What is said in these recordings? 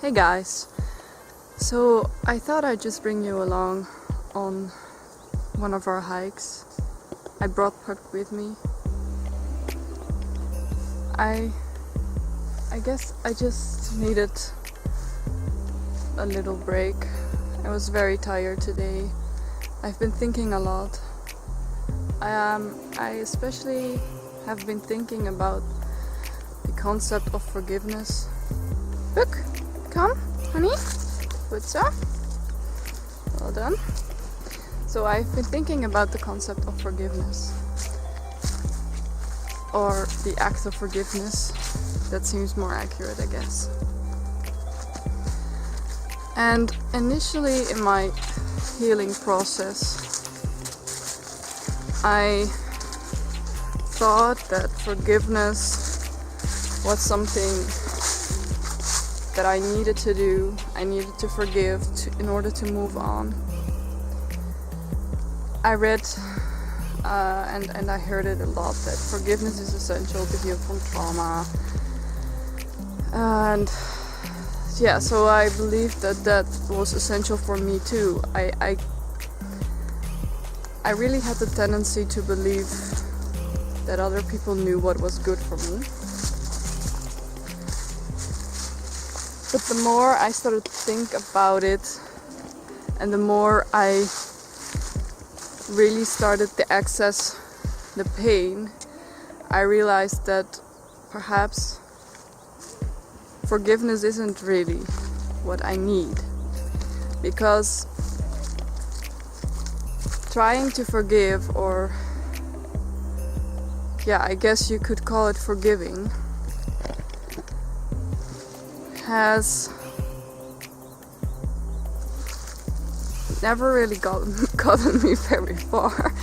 Hey guys, so I thought I'd just bring you along on one of our hikes. I brought Puck with me. I guess I just needed a little break. I was very tired today. I've been thinking a lot. I especially have been thinking about the concept of forgiveness. Puck, come, honey. Good stuff. Well done. So I've been thinking about the concept of forgiveness, or the act of forgiveness. That seems more accurate, I guess. And initially in my healing process, I thought that forgiveness was something that I needed to do. I needed to forgive in order to move on. I read and I heard it a lot that forgiveness is essential to heal from trauma. And yeah, so I believed that was essential for me too. I really had the tendency to believe that other people knew what was good for me. But the more I started to think about it, and the more I really started to access the pain, I realized that perhaps forgiveness isn't really what I need. Because trying to forgive, or yeah, I guess you could call it forgiving, has never really gotten me very far.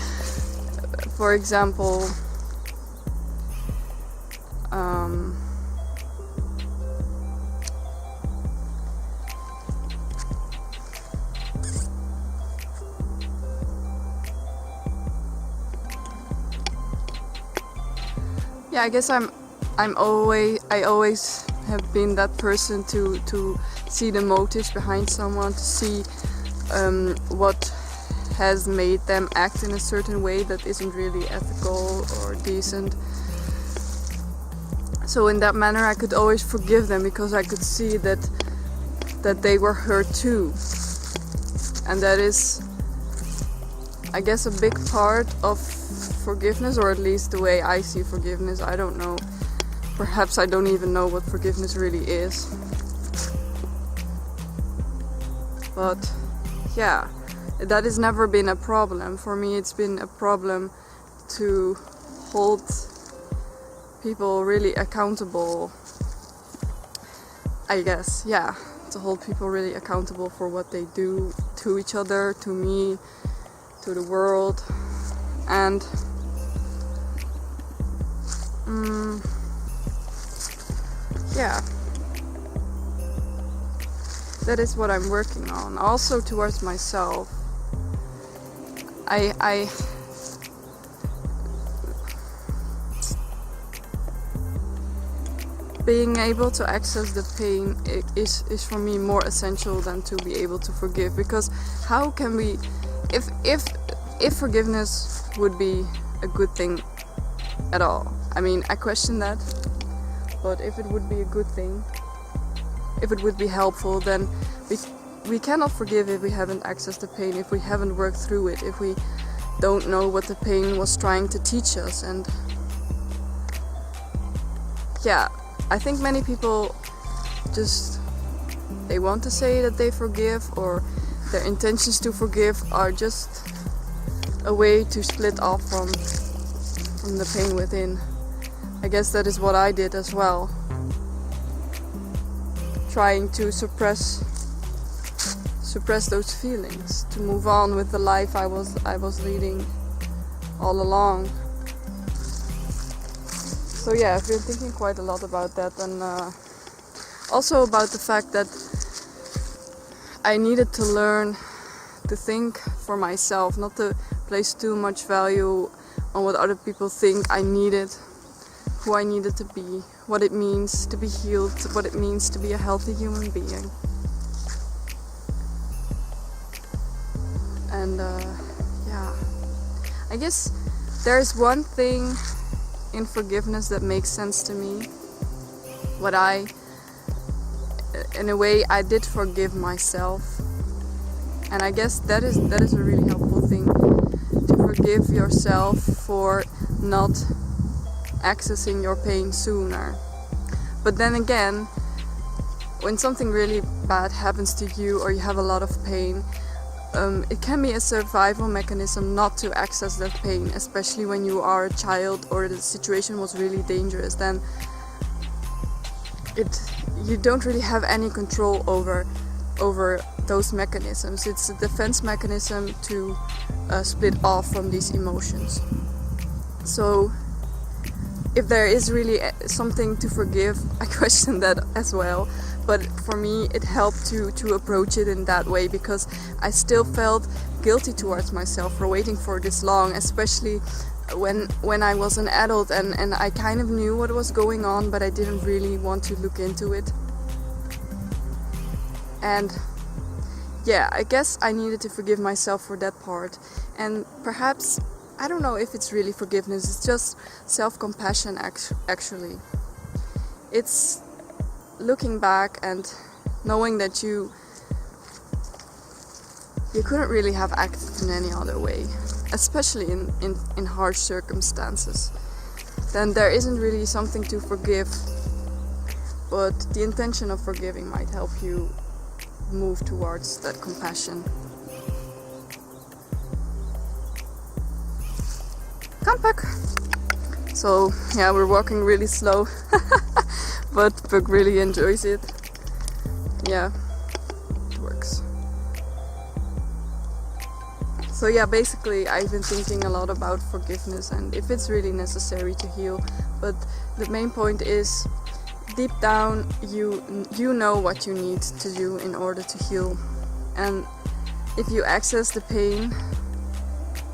For example, yeah, I guess I always have been that person to see the motives behind someone, to see what has made them act in a certain way that isn't really ethical or decent. So in that manner I could always forgive them, because I could see that they were hurt too. And that is, I guess, a big part of forgiveness, or at least the way I see forgiveness. I don't know. Perhaps I don't even know what forgiveness really is. But yeah, that has never been a problem. For me, it's been a problem to hold people really accountable. I guess, yeah, to hold people really accountable for what they do to each other, to me, to the world. And yeah, that is what I'm working on. Also towards myself. I being able to access the pain is for me more essential than to be able to forgive. Because how can we, if forgiveness would be a good thing at all? I mean, I question that. But if it would be a good thing, if it would be helpful, then we cannot forgive if we haven't accessed the pain, if we haven't worked through it, if we don't know what the pain was trying to teach us. And yeah, I think many people just, they want to say that they forgive, or their intentions to forgive are just a way to split off from the pain within. I guess that is what I did as well, trying to suppress those feelings, to move on with the life I was leading all along. So yeah, I've been thinking quite a lot about that, and also about the fact that I needed to learn to think for myself, not to place too much value on what other people think I needed who I needed to be, what it means to be healed, what it means to be a healthy human being. And yeah, I guess there's one thing in forgiveness that makes sense to me. In a way, I did forgive myself, and I guess that is a really helpful thing, to forgive yourself for not accessing your pain sooner. But then again, when something really bad happens to you, or you have a lot of pain, it can be a survival mechanism not to access that pain, especially when you are a child or the situation was really dangerous. Then you don't really have any control over those mechanisms. It's a defense mechanism to split off from these emotions. So if there is really something to forgive, I question that as well. But for me, it helped to approach it in that way, because I still felt guilty towards myself for waiting for this long, especially when I was an adult and I kind of knew what was going on, but I didn't really want to look into it. And yeah, I guess I needed to forgive myself for that part. And perhaps, I don't know if it's really forgiveness, it's just self-compassion actually. It's looking back and knowing that you couldn't really have acted in any other way, especially in harsh circumstances. Then there isn't really something to forgive, but the intention of forgiving might help you move towards that compassion. Come back. So yeah, we're walking really slow, but Puck really enjoys it. Yeah, it works. So yeah, basically I've been thinking a lot about forgiveness and if it's really necessary to heal. But the main point is, deep down you know what you need to do in order to heal. And if you access the pain,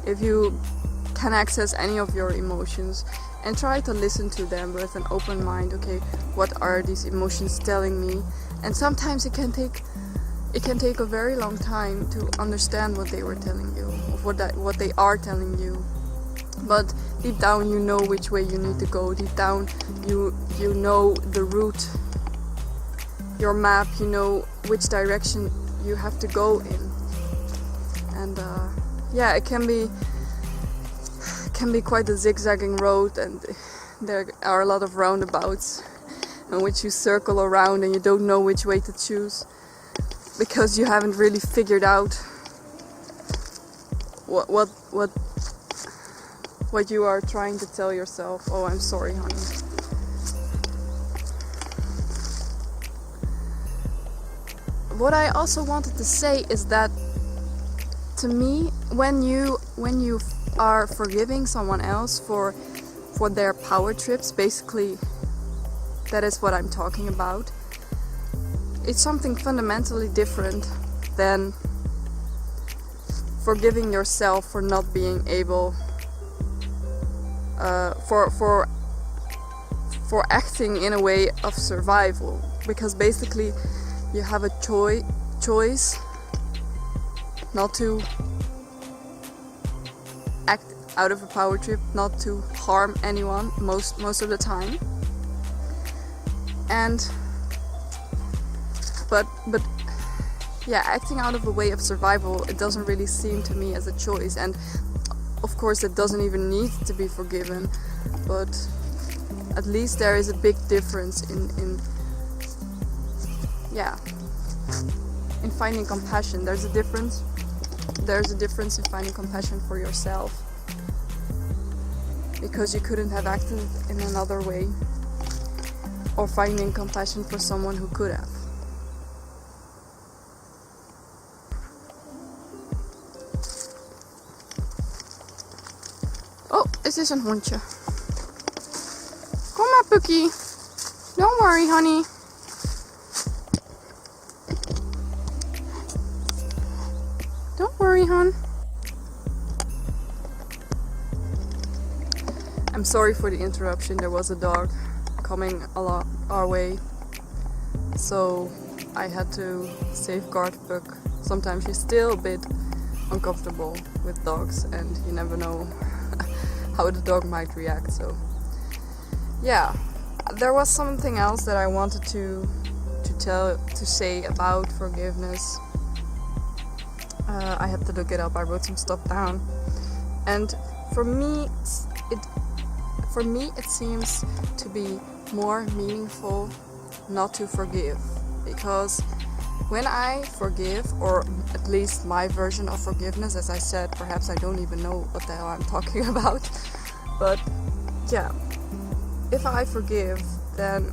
if you can access any of your emotions, and try to listen to them with an open mind. Okay, what are these emotions telling me? And sometimes it can take a very long time to understand what they were telling you, or what they are telling you. But deep down you know which way you need to go. Deep down you know the route, your map, you know which direction you have to go in. And yeah, it can be quite a zigzagging road, and there are a lot of roundabouts in which you circle around and you don't know which way to choose, because you haven't really figured out what you are trying to tell yourself. Oh, I'm sorry, honey. What I also wanted to say is that, to me, when you are forgiving someone else for their power trips, basically that is what I'm talking about. It's something fundamentally different than forgiving yourself for not being able for acting in a way of survival, because basically you have a choice not to act out of a power trip, not to harm anyone most of the time. And but yeah, acting out of a way of survival, it doesn't really seem to me as a choice. And of course it doesn't even need to be forgiven, but at least there is a big difference in finding compassion. There's a difference in finding compassion for yourself, because you couldn't have acted in another way, or finding compassion for someone who could have. Oh, het is een hondje. Kom maar, Pucky. Don't worry, honey. Don't worry, hon. I'm I'm sorry for the interruption. There was a dog coming along our way, so I had to safeguard Puck. Sometimes she's still a bit uncomfortable with dogs, and you never know how the dog might react. So yeah, there was something else that I wanted to say about forgiveness. I had to look it up. I wrote some stuff down, and for me it seems to be more meaningful not to forgive, because when I forgive, or at least my version of forgiveness, as I said, perhaps I don't even know what the hell I'm talking about, but yeah, if I forgive, then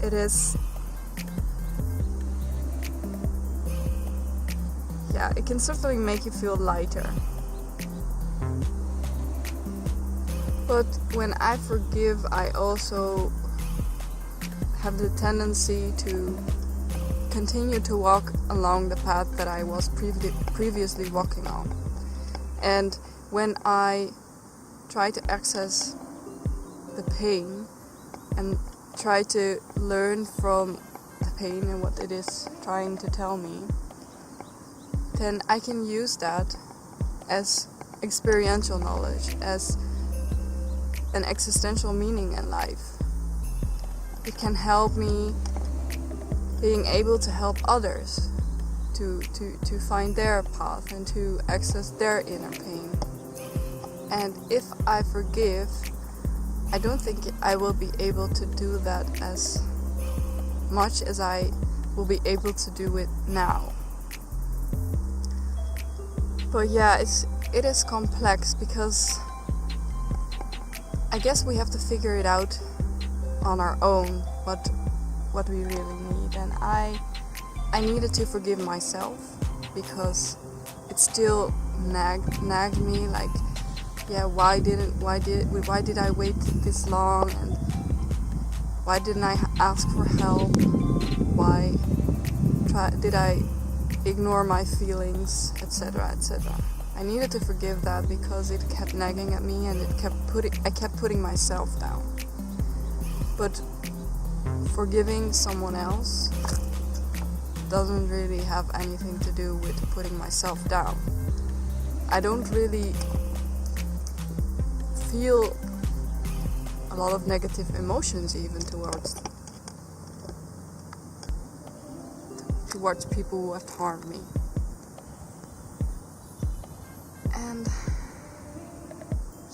it is, yeah, it can certainly make you feel lighter. But when I forgive, I also have the tendency to continue to walk along the path that I was previously walking on. And when I try to access the pain and try to learn from the pain and what it is trying to tell me, then I can use that as experiential knowledge, as an existential meaning in life. It can help me being able to help others to find their path and to access their inner pain. And if I forgive, I don't think I will be able to do that as much as I will be able to do it now. But yeah, it is complex, because I guess we have to figure it out on our own, what we really need. And I needed to forgive myself, because it still nagged me, like, yeah, why did I wait this long, and why didn't I ask for help? Why did I ignore my feelings, etc., etc. I needed to forgive that, because it kept nagging at me, and I kept putting myself down. But forgiving someone else doesn't really have anything to do with putting myself down. I don't really feel a lot of negative emotions even towards people who have harmed me. And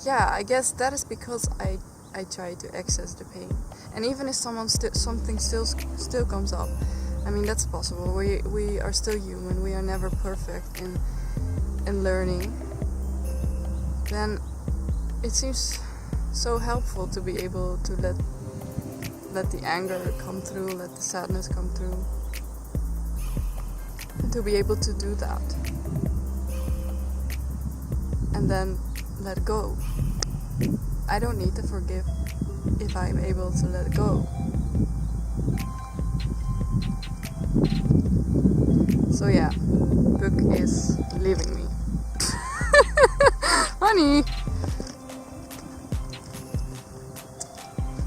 yeah, I guess that is because I try to access the pain. And even if something still comes up, I mean, that's possible. We are still human. We are never perfect in learning. Then it seems so helpful to be able to let the anger come through, let the sadness come through, and to be able to do that, and then let go. I don't need to forgive if I'm able to let go. So yeah, Puck is leaving me. Honey!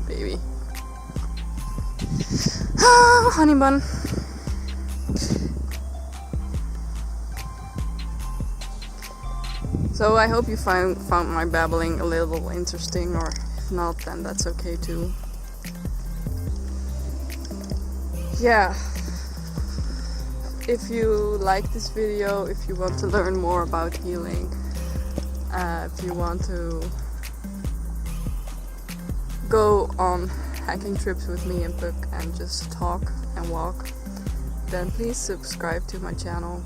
Baby. Honey bun. So I hope you found my babbling a little interesting, or if not, then that's okay too. Yeah. If you like this video, if you want to learn more about healing, if you want to go on hiking trips with me and Puck and just talk and walk, then please subscribe to my channel,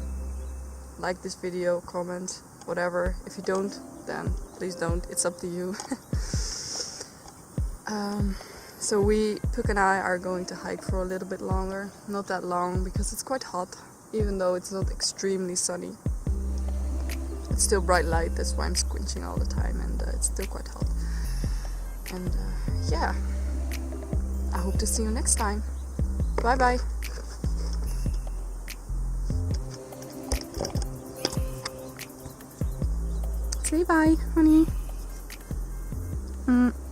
like this video, comment, whatever. If you don't, then please don't, it's up to you. So Puck and I are going to hike for a little bit longer, not that long, because it's quite hot, even though it's not extremely sunny. It's still bright light, that's why I'm squinching all the time, and it's still quite hot. And yeah, I hope to see you next time. Bye bye. Say bye, honey. Mm.